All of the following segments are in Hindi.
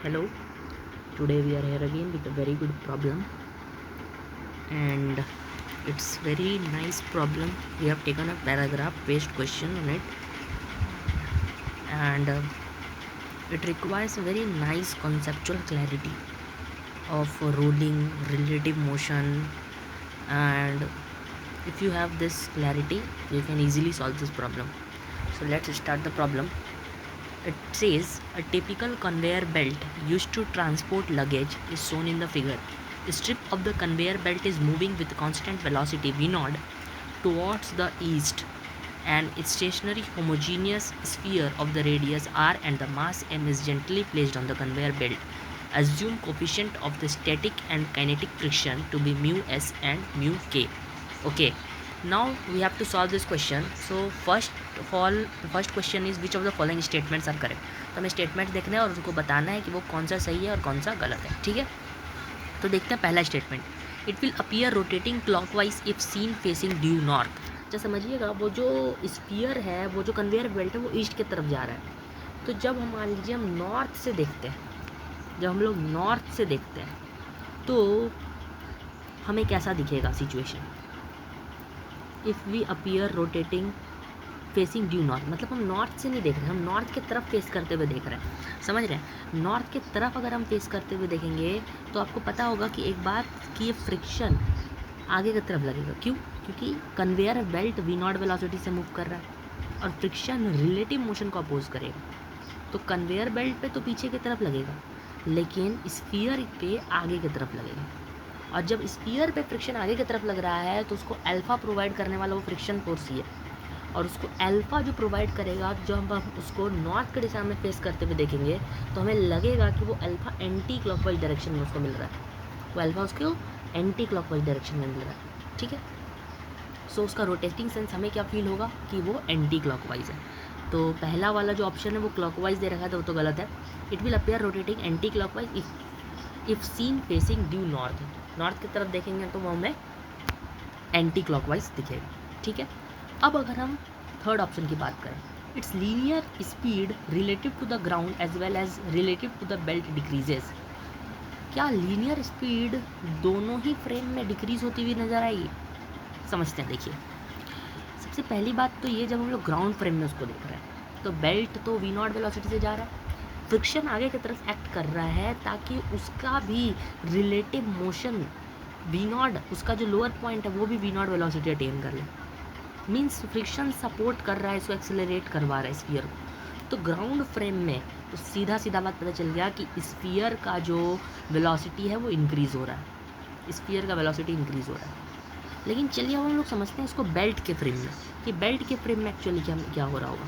Hello, today we are here again with a very good problem, and it's very nice problem. We have taken a paragraph based question on it, and it requires a very nice conceptual clarity of rolling, relative motion, and if you have this clarity you can easily solve this problem. So let's start the problem. It says a typical conveyor belt used to transport luggage is shown in the figure. A strip of the conveyor belt is moving with constant velocity v0 towards the east, and its stationary homogeneous sphere of the radius r and the mass m is gently placed on the conveyor belt. Assume coefficient of the static and kinetic friction to be mu s and mu k. Okay, now we have to solve this question. So first of all, the first question is which of the following statements are correct. तो हमें स्टेटमेंट्स देखने हैं और उसको बताना है कि वो कौन सा सही है और कौन सा गलत है. ठीक है, तो देखते हैं पहला statement. It will appear rotating clockwise if seen facing due north. अच्छा समझिएगा, वो जो स्पीयर है, वो जो कन्वेयर बेल्ट है, वो ईस्ट की तरफ जा रहा है. तो जब हम मान लीजिए हम नॉर्थ से देखते हैं, जब हम लोग नॉर्थ से देखते हैं तो हमें कैसा दिखेगा situation. If we appear rotating facing due north, मतलब हम नॉर्थ से नहीं देख रहे, हम नॉर्थ की तरफ फेस करते हुए देख रहे हैं. समझ रहे हैं, नॉर्थ की तरफ अगर हम फेस करते हुए देखेंगे तो आपको पता होगा कि एक बात कि ये फ्रिक्शन आगे की तरफ लगेगा. क्यों? क्योंकि conveyor belt v naught velocity से मूव कर रहा है और फ्रिक्शन रिलेटिव मोशन को अपोज करेगा. तो कन्वेयर बेल्ट पे तो पीछे की तरफ लगेगा, लेकिन स्फीयर पे आगे की तरफ लगेगा. और जब स्फीयर पे फ्रिक्शन आगे की तरफ लग रहा है तो उसको अल्फ़ा प्रोवाइड करने वाला वो फ्रिक्शन फोर्स ही है, और उसको अल्फ़ा जो प्रोवाइड करेगा, जो हम उसको नॉर्थ की दिशा में फेस करते हुए देखेंगे तो हमें लगेगा कि वो अल्फ़ा एंटी क्लॉकवाइज डायरेक्शन में उसको मिल रहा है. वो अल्फ़ा उसको एंटी क्लॉकवाइज डायरेक्शन में मिल रहा है. ठीक है, सो उसका रोटेटिंग सेंस हमें क्या फील होगा कि वो एंटी क्लॉकवाइज है. तो पहला वाला जो ऑप्शन है वो क्लॉकवाइज दे रखा है, तो वो तो गलत है. It will appear rotating anti clockwise if seen facing due north. North की तरफ देखेंगे तो वो हमें एंटी क्लॉकवाइज दिखेगा. ठीक है, अब अगर हम थर्ड ऑप्शन की बात करें, its linear speed relative to the ground as well as relative to the belt decreases. क्या लीनियर स्पीड दोनों ही फ्रेम में डिक्रीज होती हुई नज़र आएगी? समझते हैं. देखिए, सबसे पहली बात तो ये, जब हम लोग ग्राउंड फ्रेम में उसको देख रहे हैं तो बेल्ट तो वी नॉट वेलोसिटी से जा रहा है, फ्रिक्शन आगे की तरफ एक्ट कर रहा है ताकि उसका भी रिलेटिव मोशन वी नॉट, उसका जो लोअर पॉइंट है वो भी वी नॉट वेलोसिटी अटेन कर ले. मीन्स फ्रिक्शन सपोर्ट कर रहा है, इसको एक्सेलरेट करवा रहा है स्फीयर को. तो ग्राउंड फ्रेम में तो सीधा सीधा बात पता चल गया कि स्फीयर का जो वेलोसिटी है वो इंक्रीज़ हो रहा है, स्फीयर का वेलोसिटी इंक्रीज़ हो रहा है. लेकिन चलिए अब हम लोग समझते हैं इसको बेल्ट के फ्रेम में, कि बेल्ट के फ्रेम में एक्चुअली क्या हो रहा होगा.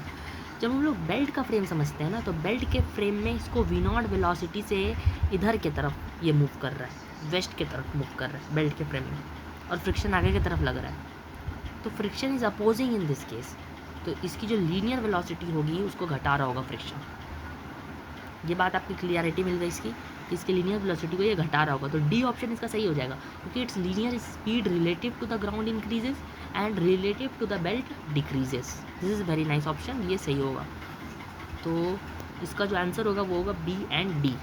जब हम लोग बेल्ट का फ्रेम समझते हैं ना, तो बेल्ट के फ्रेम में इसको वी नॉट वेलोसिटी से इधर की तरफ ये मूव कर रहा है, वेस्ट की तरफ मूव कर रहा है बेल्ट के फ्रेम में, और फ्रिक्शन आगे की तरफ लग रहा है. तो friction is opposing in this case, तो इसकी जो लीनियर वेलोसिटी होगी उसको घटा रहा होगा फ्रिक्शन. ये बात आपकी क्लियरिटी मिल गई इसकी, कि इसकी लीनियर वेलोसिटी को ये घटा रहा होगा. तो डी ऑप्शन इसका सही हो जाएगा, क्योंकि its linear speed relative to the ground increases and relative to the belt decreases. This is very nice option, ये सही होगा. तो इसका जो आंसर होगा वो होगा B and D.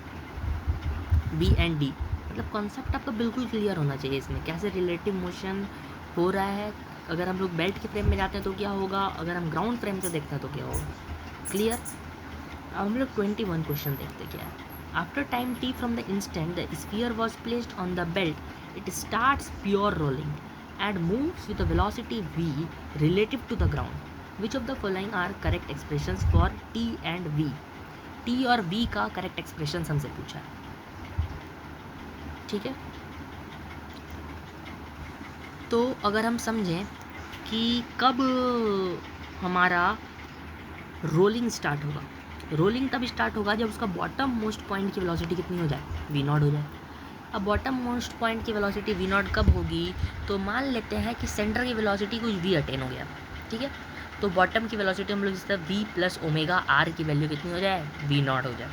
B and D मतलब कॉन्सेप्ट आपका बिल्कुल क्लियर होना चाहिए इसमें, कैसे रिलेटिव मोशन हो रहा है. अगर हम लोग बेल्ट के फ्रेम में जाते हैं तो क्या होगा, अगर हम ग्राउंड फ्रेम से देखते हैं तो क्या होगा. क्लियर. अब हम लोग 21 क्वेश्चन देखते क्या है. After time T from the instant the sphere was placed on the belt, it starts pure rolling and moves with a velocity v relative to the ground. Which of the following are correct expressions for t and v? t और v का करेक्ट एक्सप्रेशन हमसे पूछा है. ठीक है, तो अगर हम समझें कि कब हमारा रोलिंग स्टार्ट होगा, रोलिंग तब स्टार्ट होगा जब उसका बॉटम मोस्ट पॉइंट की वेलोसिटी कितनी हो जाए, वी नॉट हो जाए. अब बॉटम मोस्ट पॉइंट की वेलोसिटी वी नॉट कब होगी, तो मान लेते हैं कि सेंटर की वेलोसिटी कुछ वी अटेन हो गया. ठीक है, तो बॉटम की वेलोसिटी हम लोग जिस तरह वी प्लस ओमेगा आर की वैल्यू कितनी हो जाए, वी नॉट हो जाए.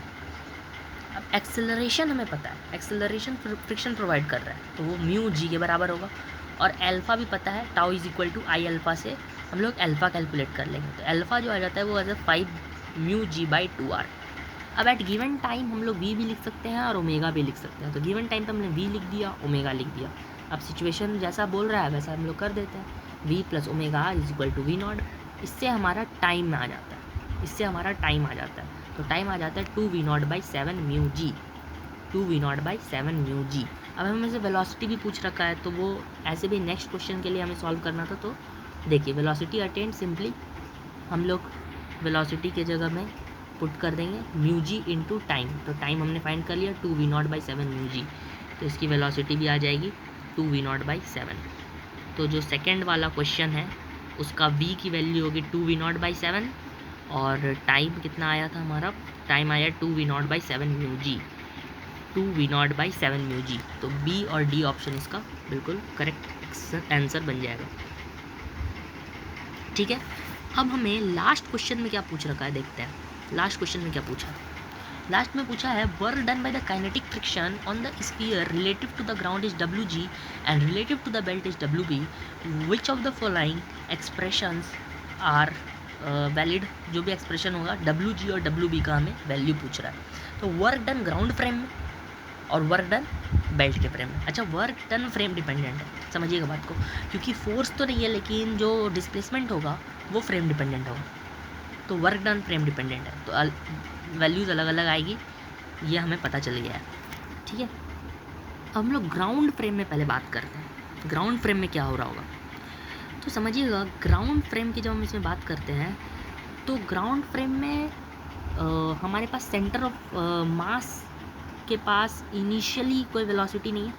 अब एक्सेलरेशन हमें पता है, एक्सेलरेशन फ्रिक्शन प्रोवाइड कर रहा है, तो वो म्यू जी के बराबर होगा. और अल्फ़ा भी पता है, tau is equal to I alpha से हम लोग अल्फ़ा कैलकुलेट कर लेंगे. तो अल्फ़ा जो आ जाता है वो आ जाता है 5 म्यू जी बाई 2 आर. अब एट गिवन टाइम हम लोग वी भी लिख सकते हैं और ओमेगा भी लिख सकते हैं। तो गिवन टाइम पर हमने वी लिख दिया, ओमेगा लिख दिया। अब सिचुएशन जैसा बोल रहा है वैसा हम लोग कर देते हैं। V plus omega r is equal to v naught. इससे हमारा टाइम में आ जाता है, इससे हमारा टाइम आ जाता है। तो टाइम आ जाता है 2 V naught by 7 mu G, 2 V naught by 7 mu G. अब हमें से वेलोसिटी भी पूछ रखा है, तो वो ऐसे भी नेक्स्ट क्वेश्चन के लिए हमें सॉल्व करना था। तो देखिए वेलोसिटी अटेंड, सिंपली हम लोग वेलोसिटी के जगह में पुट कर देंगे म्यू जी इंटू टाइम। तो टाइम हमने फाइंड कर लिया 2 V naught by 7 mu G. तो इसकी वेलोसिटी भी आ जाएगी 2 वी नॉट बाई 7। तो जो सेकेंड वाला क्वेश्चन है उसका v की वैल्यू होगी 2 वी नॉट बाई 7 और टाइम कितना आया था हमारा, टाइम आया 2 V naught by 7 mu G, 2 V naught by 7 mu G. तो बी और डी ऑप्शन इसका बिल्कुल करेक्ट आंसर बन जाएगा। ठीक है, अब हमें लास्ट क्वेश्चन में क्या पूछ रखा है देखते हैं। लास्ट क्वेश्चन में क्या पूछा है, लास्ट में पूछा है work done by the kinetic friction on the sphere relative to the ground is W G and relative to the belt is W B, which of the following expressions are valid. जो भी एक्सप्रेशन होगा डब्ल्यू जी और डब्ल्यू बी का हमें वैल्यू पूछ रहा है। तो वर्क डन ग्राउंड फ्रेम में और वर्क डन बेल्ट के फ्रेम में। अच्छा, वर्क डन फ्रेम डिपेंडेंट है, समझिएगा बात को, क्योंकि फोर्स तो नहीं है लेकिन जो डिस्प्लेसमेंट होगा वो फ्रेम डिपेंडेंट होगा। तो वर्क डन फ्रेम डिपेंडेंट है, तो वैल्यूज़ अलग अलग आएगी, ये हमें पता चल गया है। ठीक है, अब हम लोग ग्राउंड फ्रेम में पहले बात करते हैं। ग्राउंड फ्रेम में क्या हो रहा होगा तो समझिएगा। ग्राउंड फ्रेम की जब हम इसमें बात करते हैं तो ग्राउंड फ्रेम में हमारे पास सेंटर ऑफ मास के पास इनिशियली कोई वेलोसिटी नहीं है,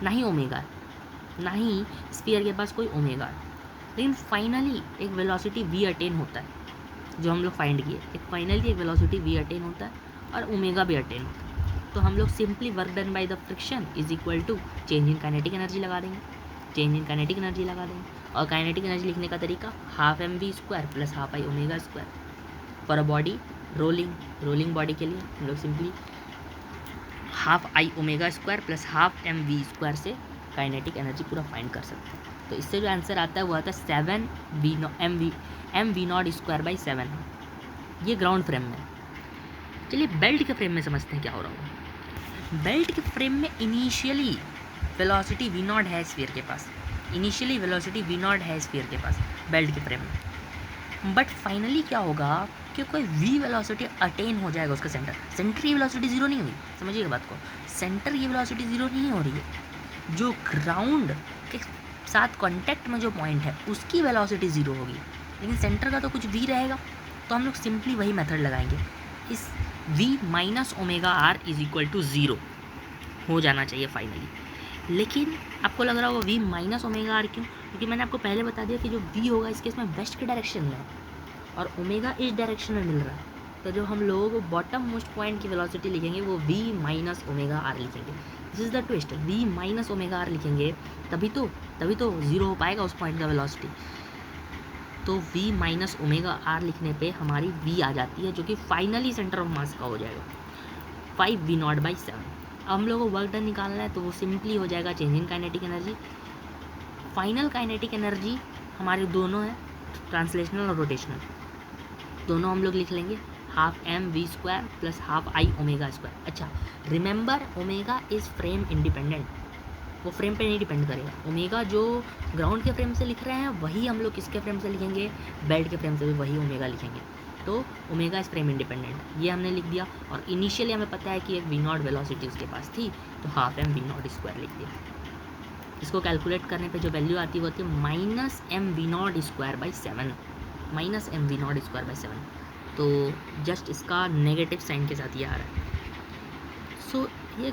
ना ही ओमेगा है, ना ही स्फीयर के पास कोई ओमेगा है, लेकिन फाइनली एक वेलोसिटी वी अटेन होता है जो हम लोग फाइंड किए। एक फाइनली एक वेलोसिटी वी अटेन होता है और ओमेगा भी अटेन होता है। तो हम लोग simply work done by the friction is equal to change in kinetic energy लगा देंगे, चेंज इन काइनेटिक एनर्जी लगा देंगे। और काइनेटिक एनर्जी लिखने का तरीका half M we square plus half I omega square. For a body rolling body के लिए हम लोग simply half I omega square plus half M we square से काइनेटिक एनर्जी पूरा फाइंड कर सकते हैं। तो इससे जो आंसर आता है वो आता है 7 v m v naught square by 7। ये ग्राउंड फ्रेम में। चलिए बेल्ट के फ्रेम में समझते हैं क्या हो रहा होगा। बेल्ट के फ्रेम में इनिशियली वेलोसिटी वी नॉट है स्फीयर के पास, इनिशियली वेलोसिटी वी नॉट है स्फीयर के पास बेल्ट के फ्रेम में। बट फाइनली क्या होगा कि कोई वी वेलोसिटी अटेन हो जाएगा उसका सेंटर की वेलोसिटी जीरो नहीं हुई, समझिएगा बात को। सेंटर की वेलोसिटी जीरो नहीं हो रही है, जो ग्राउंड के साथ कांटेक्ट में जो पॉइंट है उसकी वेलोसिटी ज़ीरो होगी, लेकिन सेंटर का तो कुछ वी रहेगा। तो हम लोग सिंपली वही मेथड लगाएंगे, इस v minus omega r is equal to zero हो जाना चाहिए फाइनली। लेकिन आपको लग रहा होगा v माइनस ओमेगा आर क्यों, क्योंकि मैंने आपको पहले बता दिया कि जो v होगा इस केस में वेस्ट के डायरेक्शन में है और ओमेगा इस डायरेक्शन में मिल रहा है। तो जो हम लोग बॉटम मोस्ट पॉइंट की वेलोसिटी लिखेंगे वो v माइनस ओमेगा आर लिखेंगे। This is the twist, v minus omega r लिखेंगे तभी तो ज़ीरो हो पाएगा उस पॉइंट का वेलोसिटी। तो v माइनस ओमेगा आर लिखने पे हमारी v आ जाती है जो कि फाइनली सेंटर ऑफ मास का हो जाएगा 5 वी नॉट बाई 7। अब हम लोग को वर्क डन निकालना है तो वो सिंपली हो जाएगा change in kinetic energy. Final kinetic energy हमारे दोनों है, ट्रांसलेशनल और रोटेशनल, दोनों हम लोग लिख लेंगे half M we square plus half I omega square. अच्छा remember, omega is frame independent, वो फ्रेम पे नहीं डिपेंड करेगा। ओमेगा जो ग्राउंड के फ्रेम से लिख रहे हैं वही हम लोग किसके फ्रेम से लिखेंगे, बेल्ट के फ्रेम से भी वही ओमेगा लिखेंगे। तो ओमेगा इस फ्रेम इंडिपेंडेंट, ये हमने लिख दिया। और इनिशियली हमें पता है कि एक वी नॉट वेलोसिटी उसके पास थी, तो half M v naught square लिख दिया। इसको कैलकुलेट करने पे जो वैल्यू आती है वो होती है minus m v naught square by 7, minus m v naught square by 7। तो जस्ट इसका नेगेटिव साइन के साथ ये आ रहा है। सो ये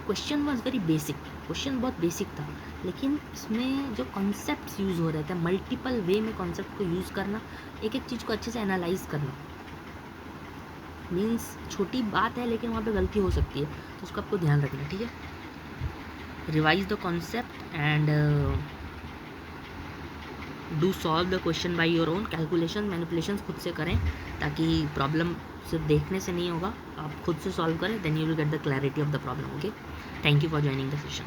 question was very basic, question बहुत बेसिक था, लेकिन इसमें जो कॉन्सेप्ट्स यूज़ हो रहे थे, मल्टीपल वे में कॉन्सेप्ट को यूज़ करना, एक एक चीज़ को अच्छे से एनालाइज करना, मीन्स छोटी बात है लेकिन वहाँ पे गलती हो सकती है, तो उसको आपको ध्यान रखना। ठीक है, revise the concept and do solve the question by your own. Calculation manipulations खुद से करें ताकि प्रॉब्लम सिर्फ देखने से नहीं होगा, आप खुद से सॉल्व करें, then you will get the clarity of the problem. Okay, thank you for joining the session.